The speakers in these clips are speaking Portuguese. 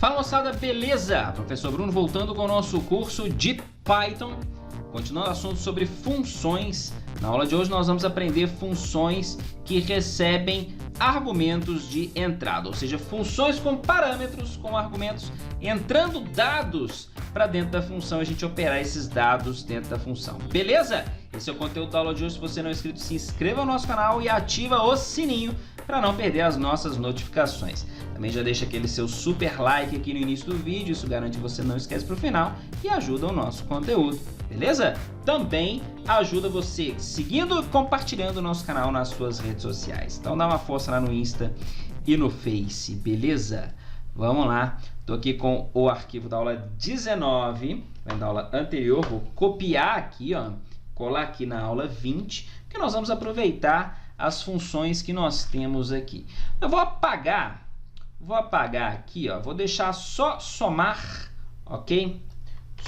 Fala moçada, beleza? Professor Bruno voltando com o nosso curso de Python, continuando o assunto sobre funções. Na aula de hoje nós vamos aprender funções que recebem argumentos de entrada, ou seja, funções com parâmetros, com argumentos entrando dados para dentro da função, a gente operar esses dados dentro da função, beleza? Esse é o conteúdo da aula de hoje. Se você não é inscrito, se inscreva no nosso canal e ativa o sininho para não perder as nossas notificações. Também já deixa aquele seu super like aqui no início do vídeo, isso garante que você não esquece para o final e ajuda o nosso conteúdo, beleza? Também ajuda você seguindo e compartilhando o nosso canal nas suas redes sociais. Então dá uma força lá no Insta e no Face, beleza? Vamos lá, estou aqui com o arquivo da aula 19, da aula anterior, vou copiar aqui, ó, colar aqui na aula 20, que nós vamos aproveitar as funções que nós temos aqui. Eu vou apagar aqui, ó, vou deixar só somar, ok?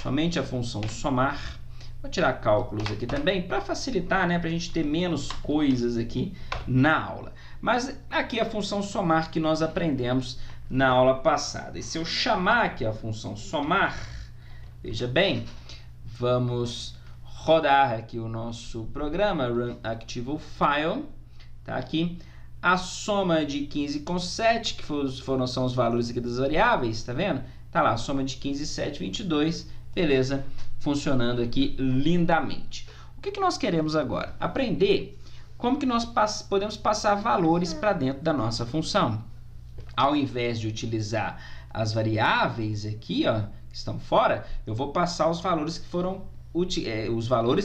Somente a função somar. Vou tirar cálculos aqui também, para facilitar, né, para a gente ter menos coisas aqui na aula. Mas aqui é a função somar que nós aprendemos na aula passada. E se eu chamar aqui a função somar, veja bem, vamos rodar aqui o nosso programa, run active file, tá aqui. A soma de 15 com 7, que são os valores aqui das variáveis, tá vendo? Tá lá, a soma de 15 e 7, 22, beleza, funcionando aqui lindamente. O que nós queremos agora? Aprender como que nós podemos passar valores para dentro da nossa função. Ao invés de utilizar as variáveis aqui, ó, que estão fora, eu vou passar os valores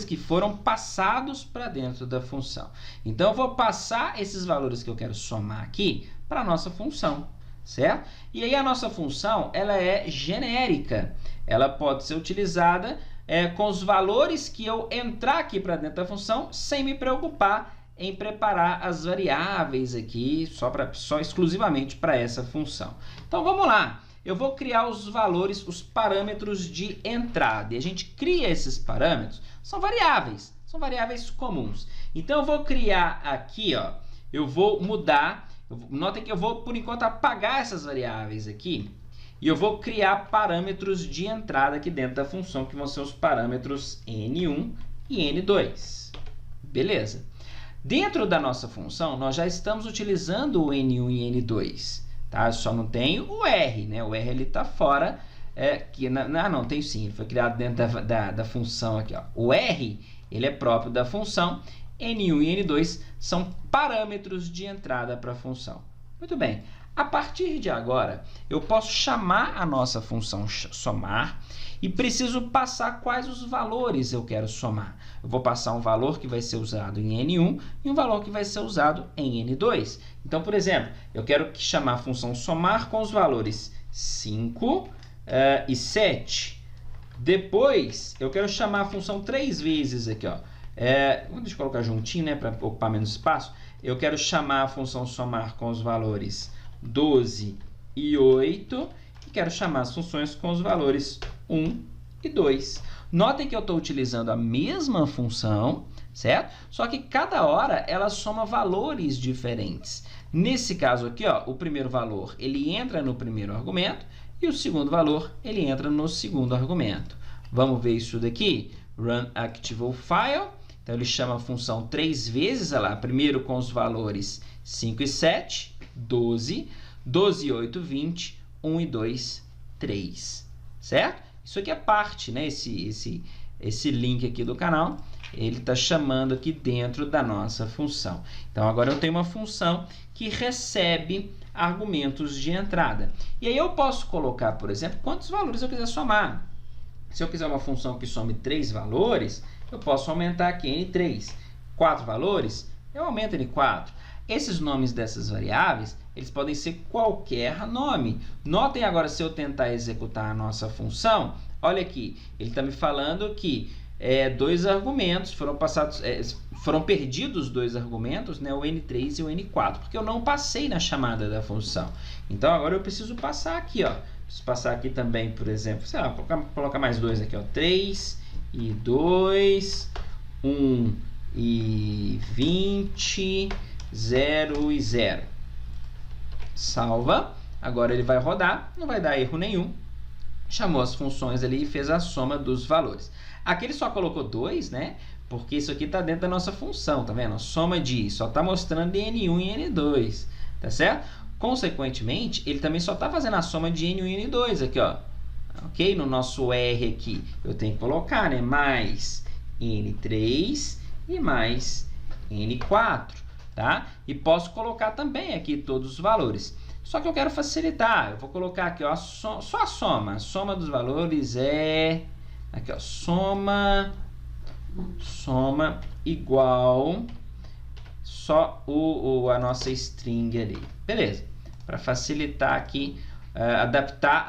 que foram passados para dentro da função. Então, eu vou passar esses valores que eu quero somar aqui para a nossa função, certo? E aí a nossa função, ela é genérica. Ela pode ser utilizada com os valores que eu entrar aqui para dentro da função, sem me preocupar em preparar as variáveis aqui, só exclusivamente para essa função. Então, vamos lá. Eu vou criar os valores, os parâmetros de entrada. E a gente cria esses parâmetros, são variáveis comuns. Então, eu vou criar aqui, ó, eu vou mudar, notem que eu vou, por enquanto, apagar essas variáveis aqui, e eu vou criar parâmetros de entrada aqui dentro da função, que vão ser os parâmetros N1 e N2. Beleza? Dentro da nossa função, nós já estamos utilizando o N1 e N2. Tá? Só não tem o R, né? O R ele está fora. Não, tem sim, ele foi criado dentro da função aqui. Ó. O R ele é próprio da função, N1 e N2 são parâmetros de entrada para a função. Muito bem, a partir de agora, eu posso chamar a nossa função somar e preciso passar quais os valores eu quero somar. Eu vou passar um valor que vai ser usado em N1 e um valor que vai ser usado em N2. Então, por exemplo, eu quero chamar a função somar com os valores 5 e 7. Depois, eu quero chamar a função 3 vezes aqui, ó. Deixa eu colocar juntinho, né, para ocupar menos espaço. Eu quero chamar a função somar com os valores 12 e 8 e quero chamar as funções com os valores 1 e 2. Notem que eu estou utilizando a mesma função, certo? Só que cada hora ela soma valores diferentes. Nesse caso aqui, ó, o primeiro valor ele entra no primeiro argumento e o segundo valor ele entra no segundo argumento. Vamos ver isso daqui? Run active file. Então, ele chama a função 3 vezes, olha lá, primeiro com os valores 5 e 7, 12, 12 e 8, 20, 1 e 2, 3, certo? Isso aqui é parte, né? Esse link aqui do canal, ele está chamando aqui dentro da nossa função. Então, agora eu tenho uma função que recebe argumentos de entrada. E aí eu posso colocar, por exemplo, quantos valores eu quiser somar. Se eu quiser uma função que some 3 valores, eu posso aumentar aqui N3. 4 valores, eu aumento N4. Esses nomes dessas variáveis, eles podem ser qualquer nome. Notem agora, se eu tentar executar a nossa função, olha aqui, ele está me falando que dois argumentos foram perdidos 2 argumentos, né, o N3 e o N4, porque eu não passei na chamada da função. Então, agora eu preciso passar aqui, ó. Preciso passar aqui também, por exemplo, sei lá, colocar mais 2 aqui, ó, 3 e 2, 1 e 20, 0 e 0. Salva. Agora ele vai rodar, não vai dar erro nenhum. Chamou as funções ali e fez a soma dos valores. Aqui ele só colocou 2, né? Porque isso aqui está dentro da nossa função, tá vendo? A soma de só está mostrando N1 e N2, tá certo? Consequentemente, ele também só está fazendo a soma de N1 e N2 aqui, ó. Ok? No nosso R aqui, eu tenho que colocar, né? Mais N3 e mais N4, tá? E posso colocar também aqui todos os valores. Só que eu quero facilitar, eu vou colocar aqui, ó, só a soma. A soma dos valores é... Aqui, ó, soma igual só a nossa string ali. Beleza. Para facilitar aqui, adaptar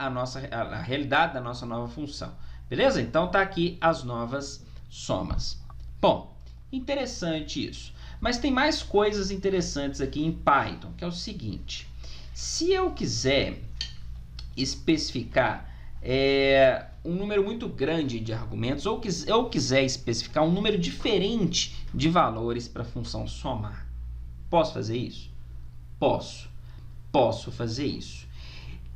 a realidade da nossa nova função. Beleza? Então, tá aqui as novas somas. Bom, interessante isso. Mas tem mais coisas interessantes aqui em Python, que é o seguinte. Se eu quiser especificar um número muito grande de argumentos, ou quiser especificar um número diferente de valores para a função somar, posso fazer isso? Posso fazer isso.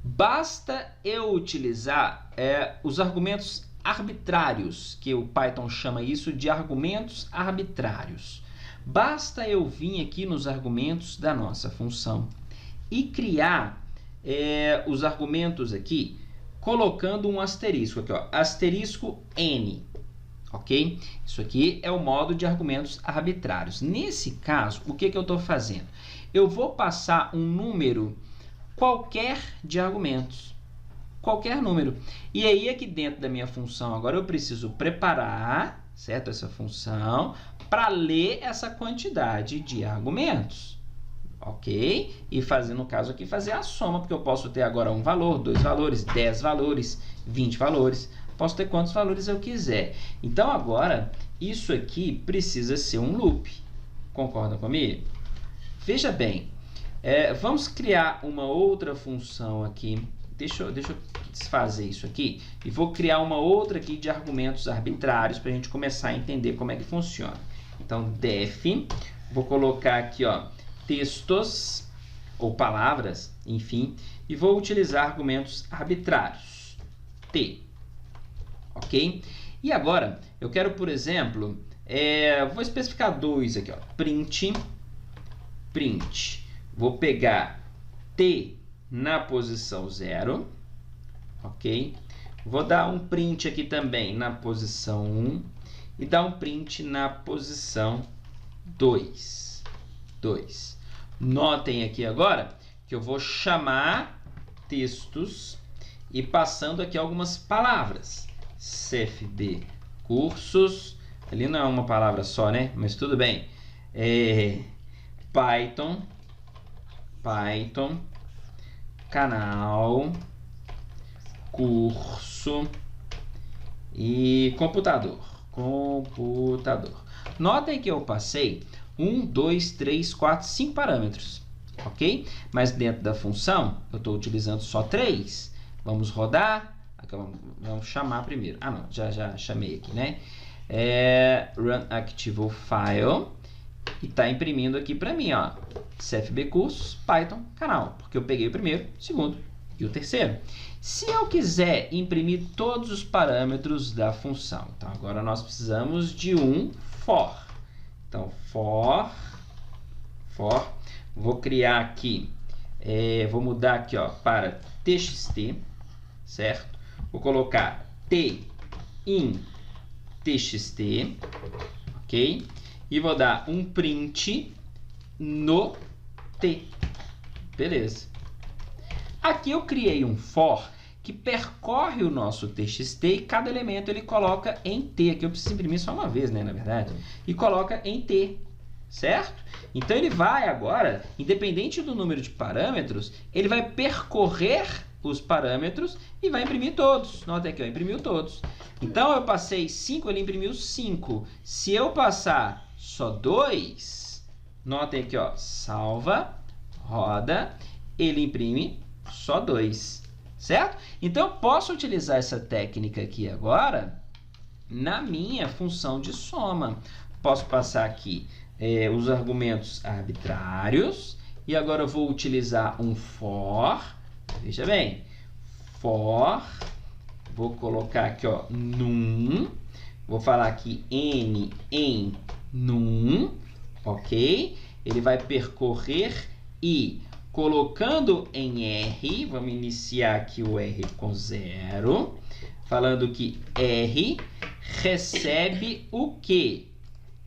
Basta eu utilizar os argumentos arbitrários, que o Python chama isso de argumentos arbitrários. Basta eu vir aqui nos argumentos da nossa função e criar os argumentos aqui, colocando um asterisco aqui, ó, asterisco n, ok? Isso aqui é o modo de argumentos arbitrários. Nesse caso, o que eu estou fazendo? Eu vou passar um número qualquer de argumentos, qualquer número. E aí, aqui dentro da minha função, agora eu preciso preparar, certo? Essa função, para ler essa quantidade de argumentos. Ok? E fazer, no caso aqui, fazer a soma, porque eu posso ter agora um valor, 2 valores, 10 valores, 20 valores. Posso ter quantos valores eu quiser. Então, agora, isso aqui precisa ser um loop. Concordam comigo? Veja bem, vamos criar uma outra função aqui. Deixa eu desfazer isso aqui. E vou criar uma outra aqui de argumentos arbitrários para a gente começar a entender como é que funciona. Então, def, vou colocar aqui, ó, textos ou palavras, enfim, e vou utilizar argumentos arbitrários, t, ok? E agora, eu quero, por exemplo, vou especificar 2 aqui, ó, print, vou pegar t na posição 0, ok? Vou dar um print aqui também na posição 1 e dar um print na posição 2. Notem aqui agora que eu vou chamar textos e passando aqui algumas palavras. CFB cursos, ali não é uma palavra só, né? Mas tudo bem. Python, canal, curso e computador. Notem que eu passei 1, 2, 3, 4, 5 parâmetros, ok? Mas dentro da função, eu estou utilizando só 3. Vamos rodar. Aqui, vamos chamar primeiro. Ah, não, já chamei aqui, né? Run Active File. E está imprimindo aqui para mim, ó, CFB Cursos, Python, canal. Porque eu peguei o primeiro, o segundo e o terceiro. Se eu quiser imprimir todos os parâmetros da função, então agora nós precisamos de um for. Então, for, vou criar aqui, vou mudar aqui, ó, para txt, certo? Vou colocar t in txt, ok? E vou dar um print no t, beleza. Aqui eu criei um for que percorre o nosso txt e cada elemento ele coloca em t. Aqui eu preciso imprimir só uma vez, né, na verdade. E coloca em t, certo? Então ele vai agora, independente do número de parâmetros, ele vai percorrer os parâmetros e vai imprimir todos. Nota aqui, ó, imprimiu todos. Então eu passei 5, ele imprimiu 5. Se eu passar só 2, notem aqui, ó, salva, roda, ele imprime só 2. Certo? Então, eu posso utilizar essa técnica aqui agora na minha função de soma. Posso passar aqui os argumentos arbitrários e agora eu vou utilizar um for Veja bem, for, vou colocar aqui, ó, num, vou falar aqui n em num, ok? Ele vai percorrer e, colocando em R, vamos iniciar aqui o R com 0, falando que R recebe o quê?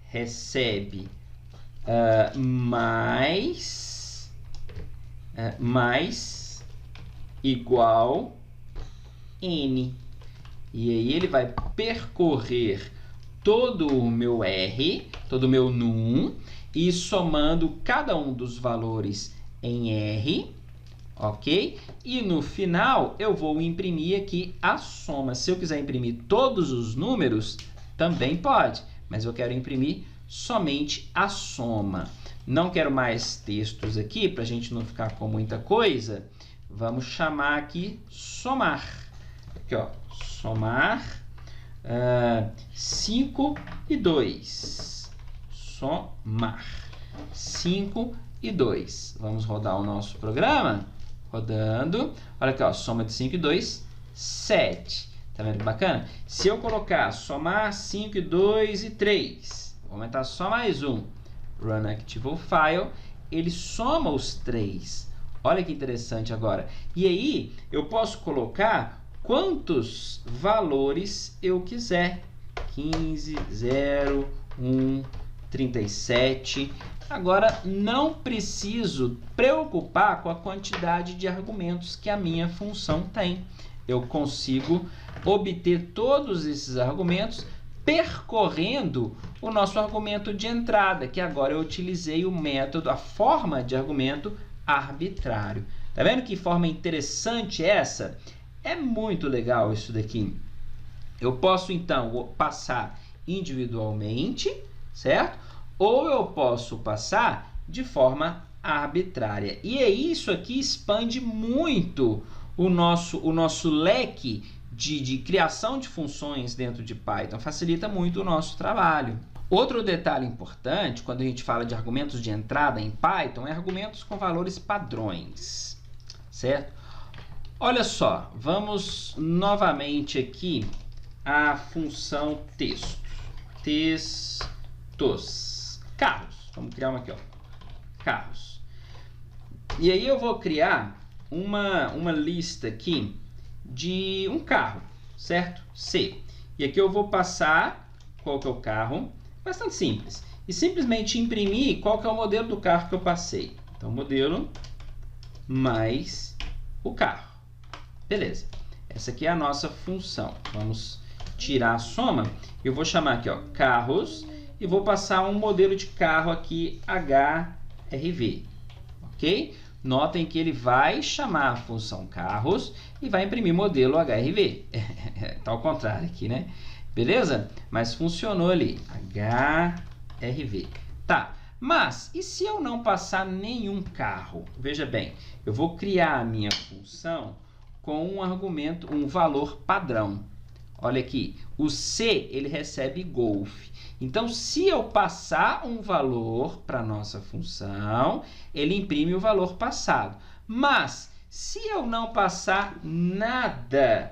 Recebe mais igual N. E aí ele vai percorrer todo o meu R, todo o meu num, e somando cada um dos valores em R, ok? E no final eu vou imprimir aqui a soma. Se eu quiser imprimir todos os números, também pode, mas eu quero imprimir somente a soma. Não quero mais textos aqui, para a gente não ficar com muita coisa. Vamos chamar aqui somar. Aqui, ó, somar 5 e 2. Somar 5 e 2. Vamos rodar o nosso programa. Rodando. Olha aqui, ó, soma de 5 e 2, 7. Tá vendo que bacana? Se eu colocar somar 5 e 2 e 3, vou aumentar só mais um. Run Active File, ele soma os 3. Olha que interessante agora. E aí, eu posso colocar quantos valores eu quiser. 15, 0, 1, 37. Agora, não preciso preocupar com a quantidade de argumentos que a minha função tem. Eu consigo obter todos esses argumentos percorrendo o nosso argumento de entrada, que agora eu utilizei o método, a forma de argumento arbitrário. Tá vendo que forma interessante essa? É muito legal isso daqui. Eu posso, então, passar individualmente, certo? Ou eu posso passar de forma arbitrária. E é isso aqui expande muito o nosso leque de criação de funções dentro de Python, facilita muito o nosso trabalho. Outro detalhe importante, quando a gente fala de argumentos de entrada em Python, é argumentos com valores padrões, certo? Olha só, vamos novamente aqui à função texto. Textos. Carros. Vamos criar uma aqui, ó. Carros. E aí eu vou criar uma lista aqui de um carro, certo? C. E aqui eu vou passar qual que é o carro, bastante simples. E simplesmente imprimir qual que é o modelo do carro que eu passei. Então, modelo mais o carro. Beleza. Essa aqui é a nossa função. Vamos tirar a soma. Eu vou chamar aqui, ó, carros, e vou passar um modelo de carro aqui, HRV. Ok? Notem que ele vai chamar a função carros e vai imprimir modelo HRV. Tá ao contrário aqui, né? Beleza? Mas funcionou ali. HRV. Tá. Mas, e se eu não passar nenhum carro? Veja bem, eu vou criar a minha função com um argumento, um valor padrão. Olha aqui, o C, ele recebe golfe. Então, se eu passar um valor para a nossa função, ele imprime o valor passado. Mas, se eu não passar nada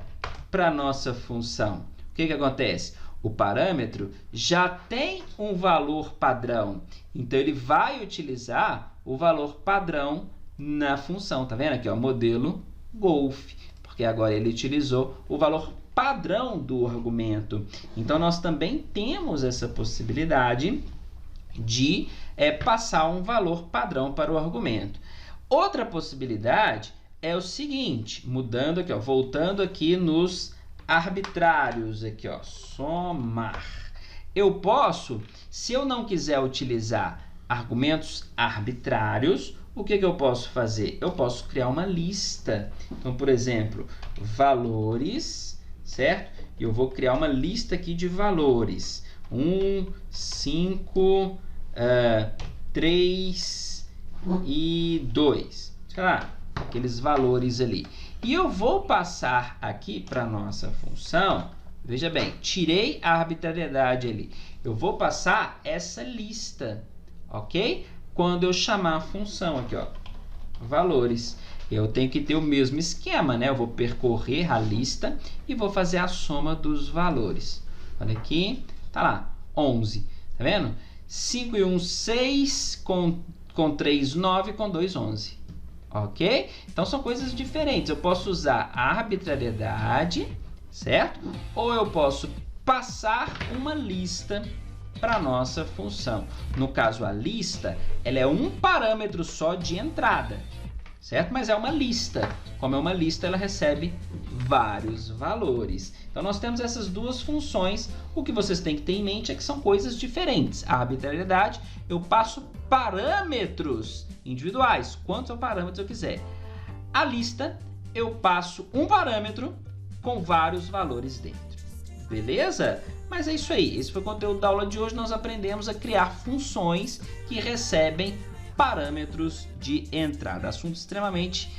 para a nossa função, o que acontece? O parâmetro já tem um valor padrão. Então, ele vai utilizar o valor padrão na função. Tá vendo aqui, ó, modelo golfe, porque agora ele utilizou o valor padrão do argumento. Então, nós também temos essa possibilidade de passar um valor padrão para o argumento. Outra possibilidade é o seguinte, mudando aqui, ó, voltando aqui nos arbitrários, aqui, ó, somar. Eu posso, se eu não quiser utilizar argumentos arbitrários, o que eu posso fazer? Eu posso criar uma lista. Então, por exemplo, valores, certo? E eu vou criar uma lista aqui de valores. 1, 5, 3 e 2. Sei lá, aqueles valores ali. E eu vou passar aqui para a nossa função, veja bem, tirei a arbitrariedade ali. Eu vou passar essa lista, ok? Quando eu chamar a função aqui, ó, valores. eu tenho que ter o mesmo esquema, né? Eu vou percorrer a lista e vou fazer a soma dos valores. Olha aqui, tá lá, 11, tá vendo? 5 e 1, 6, com 3, 9, com 2, 11. Ok? Então são coisas diferentes. Eu posso usar a arbitrariedade, certo? Ou eu posso passar uma lista para a nossa função. No caso, a lista, ela é um parâmetro só de entrada, certo? Mas é uma lista. Como é uma lista, ela recebe vários valores. Então nós temos essas duas funções. O que vocês têm que ter em mente é que são coisas diferentes. A arbitrariedade, eu passo parâmetros individuais, quantos parâmetros eu quiser. A lista, eu passo um parâmetro com vários valores dentro. Beleza? Mas é isso aí. Esse foi o conteúdo da aula de hoje. Nós aprendemos a criar funções que recebem parâmetros de entrada. Assunto extremamente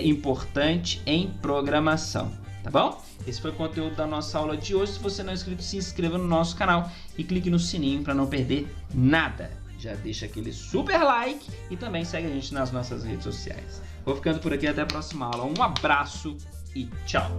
importante em programação. Tá bom? Esse foi o conteúdo da nossa aula de hoje. Se você não é inscrito, se inscreva no nosso canal e clique no sininho para não perder nada. Já deixa aquele super like e também segue a gente nas nossas redes sociais. Vou ficando por aqui, até a próxima aula. Um abraço e tchau!